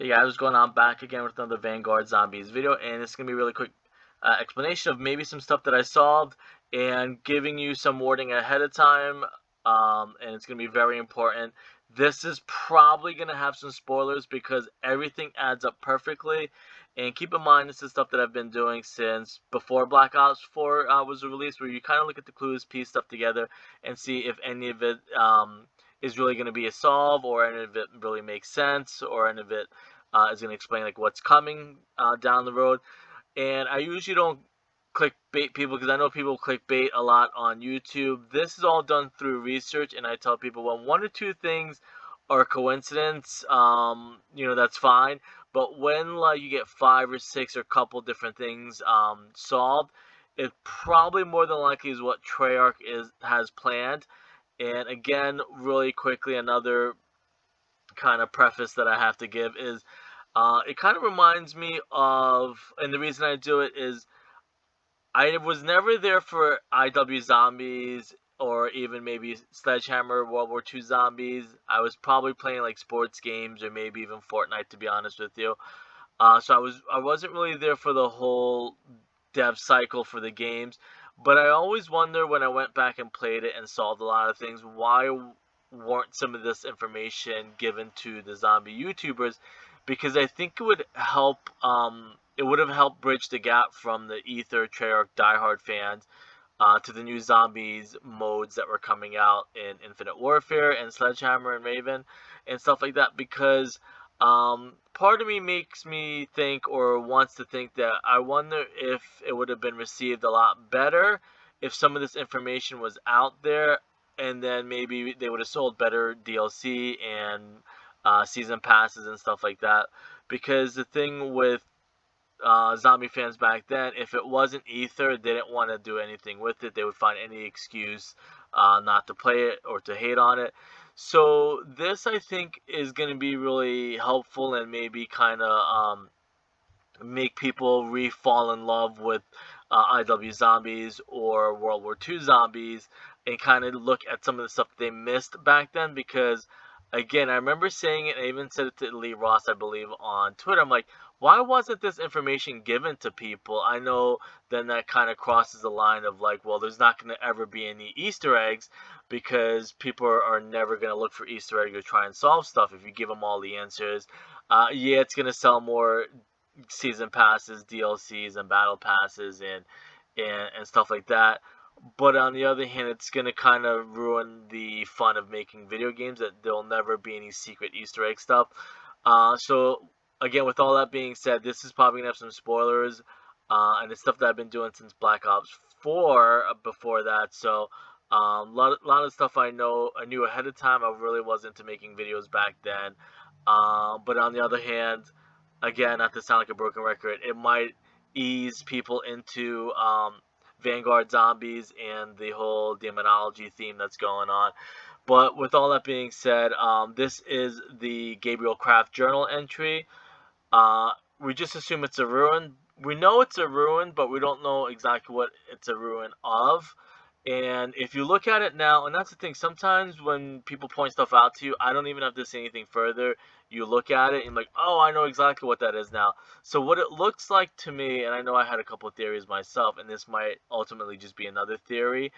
Hey guys, what's going on? Back again with another Vanguard Zombies video, and it's going to be a really quick explanation of maybe some stuff that I solved and giving you some warning ahead of time, and it's going to be very important. This is probably going to have some spoilers because everything adds up perfectly, and keep in mind this is stuff that I've been doing since before Black Ops 4 was released, where you kind of look at the clues, piece stuff together, and see if any of it is really going to be a solve, or any of it really makes sense, or any of it is going to explain like what's coming down the road. And I usually don't clickbait people because I know people clickbait a lot on YouTube. This is all done through research, and I tell people when one or two things are coincidence, that's fine. But when like you get five or six or a couple different things solved, it probably more than likely is what Treyarch has planned. And again, really quickly, another kind of preface that I have to give is it kind of reminds me of, and the reason I do it is I was never there for IW Zombies or even maybe Sledgehammer World War II Zombies. I was probably playing like sports games or maybe even Fortnite, to be honest with you. So I wasn't really there for the whole dev cycle for the games. But I always wonder when I went back and played it and solved a lot of things, why weren't some of this information given to the zombie YouTubers? Because I think it would help. It would have helped bridge the gap from the Ether Treyarch diehard fans to the new zombies modes that were coming out in Infinite Warfare and Sledgehammer and Raven and stuff like that. Because part of me makes me think or wants to think that I wonder if it would have been received a lot better if some of this information was out there, and then maybe they would have sold better DLC and season passes and stuff like that. Because the thing with zombie fans back then, if it wasn't Ether, they didn't want to do anything with it. They would find any excuse not to play it or to hate on it. So this, I think, is going to be really helpful and maybe kind of make people re-fall in love with IW Zombies or World War II Zombies and kind of look at some of the stuff they missed back then. Because, again, I remember saying it, and I even said it to Lee Ross, I believe, on Twitter. I'm like, why wasn't this information given to people? I know then that kind of crosses the line of like, well, there's not going to ever be any Easter eggs because people are never going to look for Easter eggs or try and solve stuff if you give them all the answers. Yeah, it's going to sell more season passes, DLCs, and battle passes, and stuff like that. But on the other hand, it's gonna kind of ruin the fun of making video games. That there'll never be any secret Easter egg stuff. So again, with all that being said, this is probably gonna have some spoilers, and it's stuff that I've been doing since Black Ops 4. Before that, so lot of stuff I knew ahead of time. I really wasn't into making videos back then. But on the other hand, again, not to sound like a broken record, it might ease people into Vanguard Zombies and the whole demonology theme that's going on. But with all that being said, this is the Gabriel Krafft journal entry. We just assume it's a ruin. We know it's a ruin, but we don't know exactly what it's a ruin of. And if you look at it now, and that's the thing, sometimes when people point stuff out to you, I don't even have to say anything further. You look at it and like, oh, I know exactly what that is now. So what it looks like to me, and I know I had a couple of theories myself, and this might ultimately just be another theory.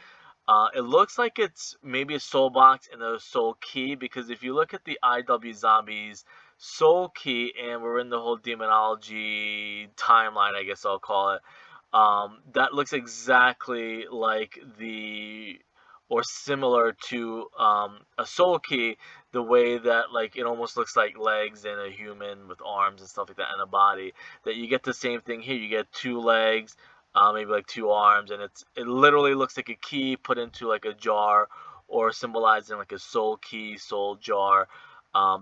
It looks like it's maybe a soul box and a soul key, because if you look at the IW Zombies soul key, and we're in the whole demonology timeline, I guess I'll call it, that looks exactly like or similar to a soul key, the way that like it almost looks like legs and a human with arms and stuff like that and a body. That you get the same thing here. You get two legs, maybe like two arms, and it literally looks like a key put into like a jar or symbolizing like a soul key, soul jar.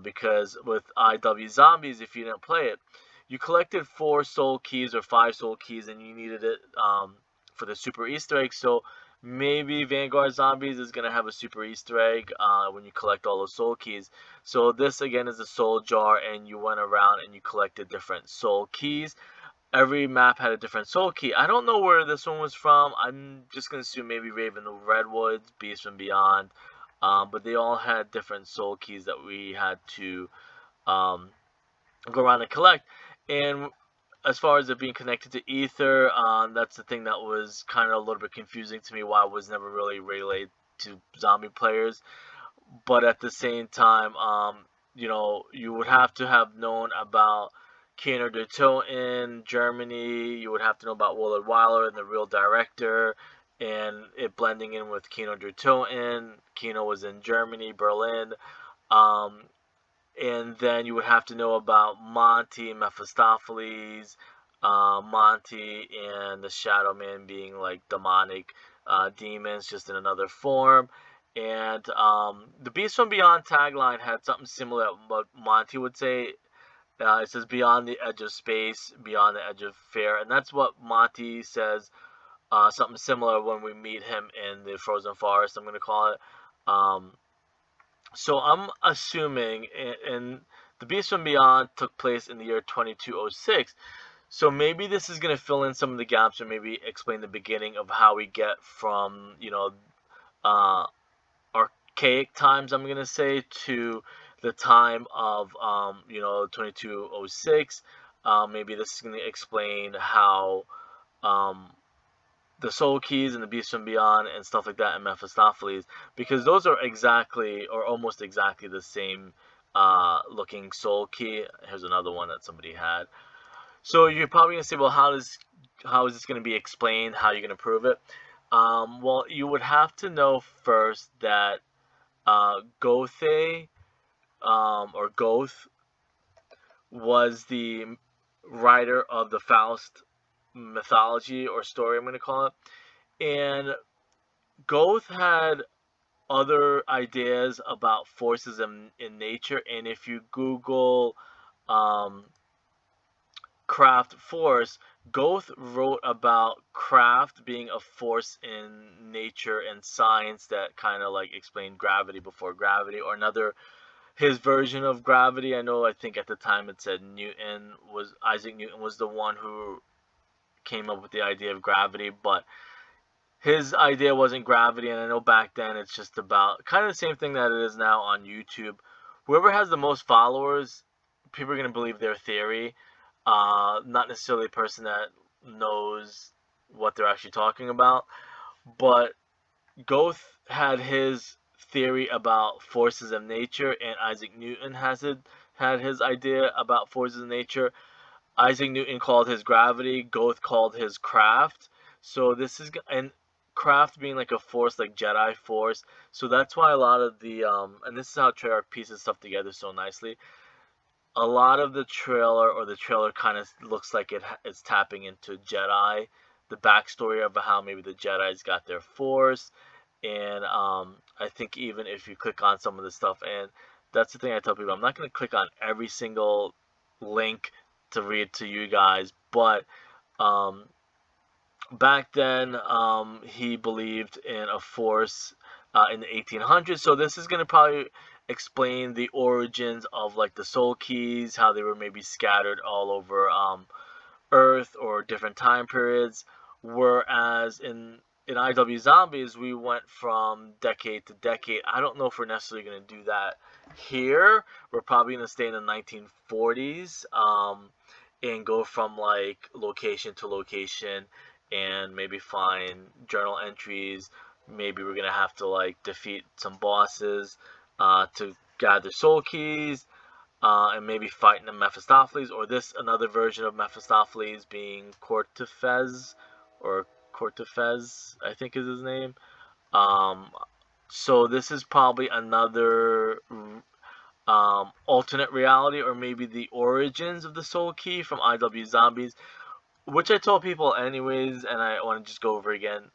Because with IW Zombies, if you didn't play it, you collected 4 soul keys or 5 soul keys, and you needed it for the super Easter egg. So maybe Vanguard Zombies is gonna have a super Easter egg when you collect all those soul keys. So this again is a soul jar, and you went around and you collected different soul keys. Every map had a different soul key. I don't know where this one was from. I'm just gonna assume maybe Raven of Redwoods, Beast from Beyond, but they all had different soul keys that we had to um, go around and collect. And as far as it being connected to Ether, that's the thing that was kind of a little bit confusing to me. Why it was never really relayed to zombie players. But at the same time, you would have to have known about Kino der in Germany. You would have to know about Willard Wyler and the real director, and it blending in with Kino der Kino was in Germany, Berlin. Um, and then you would have to know about Monty, Mephistopheles, Monty, and the Shadow Man being like demonic demons, just in another form. And the Beast from Beyond tagline had something similar to what Monty would say. It says, "Beyond the edge of space, beyond the edge of fear," and that's what Monty says. Something similar when we meet him in the Frozen Forest, I'm going to call it. Um, so I'm assuming, and the Beast from Beyond took place in the year 2206. So maybe this is going to fill in some of the gaps, or maybe explain the beginning of how we get from uh, archaic times, I'm going to say, to the time of 2206. Maybe this is going to explain how um, the Soul Keys and the Beast from Beyond and stuff like that, and Mephistopheles, because those are exactly or almost exactly the same looking Soul Key. Here's another one that somebody had. So you're probably gonna say, well, how is this gonna be explained? How are you gonna prove it? Well, you would have to know first that Gothe or Goth was the writer of the Faust mythology or story, I'm gonna call it. And Goethe had other ideas about forces in nature, and if you Google um, Krafft force, Goethe wrote about Krafft being a force in nature and science that kind of like explained gravity before gravity, or another his version of gravity. I think at the time it said Isaac Newton was the one who came up with the idea of gravity, but his idea wasn't gravity, and I know back then it's just about kind of the same thing that it is now on YouTube. Whoever has the most followers, people are going to believe their theory, not necessarily the person that knows what they're actually talking about. But Goethe had his theory about forces of nature, and Isaac Newton had his idea about forces of nature. Isaac Newton called his gravity, Goethe called his Krafft. So this is, and Krafft being like a force, like Jedi force. So that's why a lot of the and this is how Treyarch pieces stuff together so nicely. A lot of the trailer kind of looks like it's tapping into Jedi, the backstory of how maybe the Jedi's got their force, and I think even if you click on some of the stuff, and that's the thing I tell people, I'm not going to click on every single link to read to you guys, but um, back then he believed in a force in the 1800s. So this is going to probably explain the origins of like the soul keys, how they were maybe scattered all over Earth or different time periods. Whereas in IW Zombies, we went from decade to decade. I don't know if we're necessarily going to do that here. We're probably going to stay in the 1940s and go from like location to location and maybe find journal entries. Maybe we're going to have to like defeat some bosses to gather soul keys. And maybe fighting the Mephistopheles, or this another version of Mephistopheles being Cortefez, or Cortefez, I think is his name. Um, so this is probably another alternate reality, or maybe the origins of the Soul Key from IW Zombies, which I told people anyways, and I want to just go over again.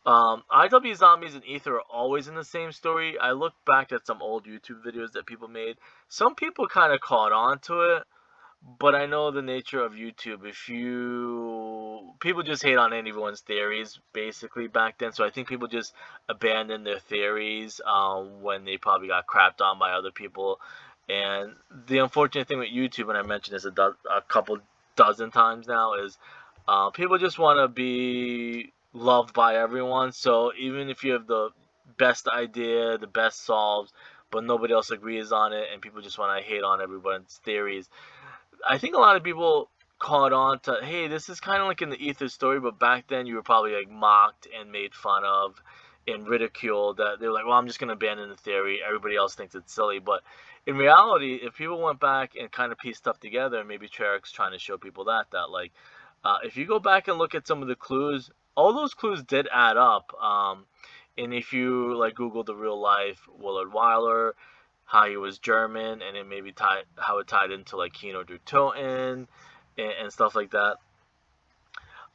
IW Zombies and Aether are always in the same story. I looked back at some old YouTube videos that people made. Some people kind of caught on to it, but I know the nature of YouTube. People just hate on anyone's theories basically back then. So I think people just abandoned their theories when they probably got crapped on by other people. And the unfortunate thing with YouTube, and I mentioned this a couple dozen times now, is people just want to be loved by everyone. So even if you have the best idea, the best solves, but nobody else agrees on it, and people just want to hate on everyone's theories, I think a lot of people caught on to, hey, this is kind of like in the Ether story, but back then you were probably like mocked and made fun of and ridiculed. That they were like, well, I'm just going to abandon the theory. Everybody else thinks it's silly. But in reality, if people went back and kind of pieced stuff together, and maybe Treyarch's trying to show people that like, if you go back and look at some of the clues, all those clues did add up. And if you like Google the real life Willard Wyler, how he was German, and it maybe tied how it tied into like Kino der Toten and stuff like that.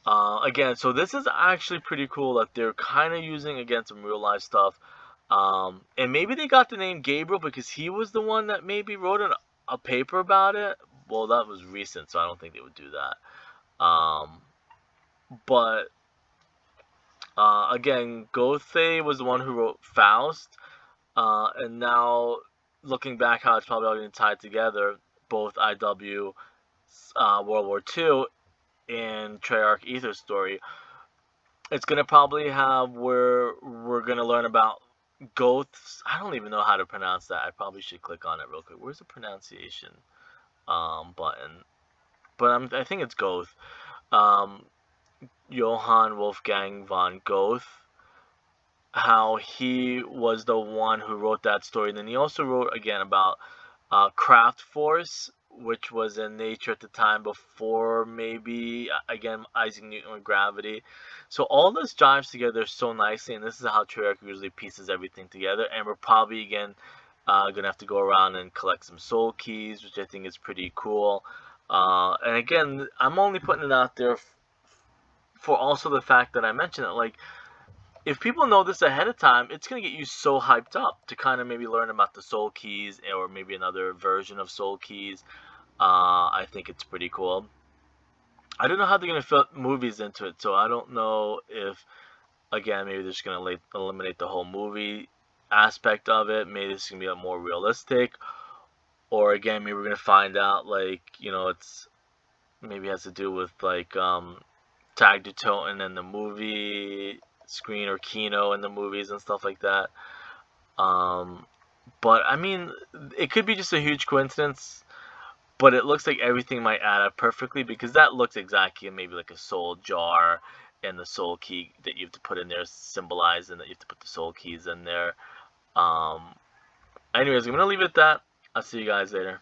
Again, so this is actually pretty cool that they're kind of using again some real life stuff. And maybe they got the name Gabriel because he was the one that maybe wrote a paper about it. Well, that was recent, so I don't think they would do that. But again, Goethe was the one who wrote Faust. And now, looking back, how it's probably all going to tie together, both IW, World War II, and Treyarch Aether story, it's going to probably have where we're going to learn about Goths. I don't even know how to pronounce that. I probably should click on it real quick. Where's the pronunciation button? But I think it's Goth. Um, Johann Wolfgang von Goethe, how he was the one who wrote that story. And then he also wrote again about Krafft Force, which was in Nature at the time before maybe again Isaac Newton with gravity. So all this jives together so nicely, and this is how Treyarch usually pieces everything together. And we're probably again gonna have to go around and collect some soul keys, which I think is pretty cool. And again, I'm only putting it out there for also the fact that I mentioned it, like, if people know this ahead of time, it's going to get you so hyped up to kind of maybe learn about the Soul Keys or maybe another version of Soul Keys. I think it's pretty cool. I don't know how they're going to fit movies into it, so I don't know if, again, maybe they're just going to eliminate the whole movie aspect of it. Maybe it's going to be more realistic. Or, again, maybe we're going to find out, like, it's maybe has to do with, like, Tag to Toten in the movie screen or Kino in the movies and stuff like that. But I mean, it could be just a huge coincidence, but it looks like everything might add up perfectly because that looks exactly maybe like a soul jar and the soul key that you have to put in there symbolizing that you have to put the soul keys in there. Anyways, I'm gonna leave it at that. I'll see you guys later.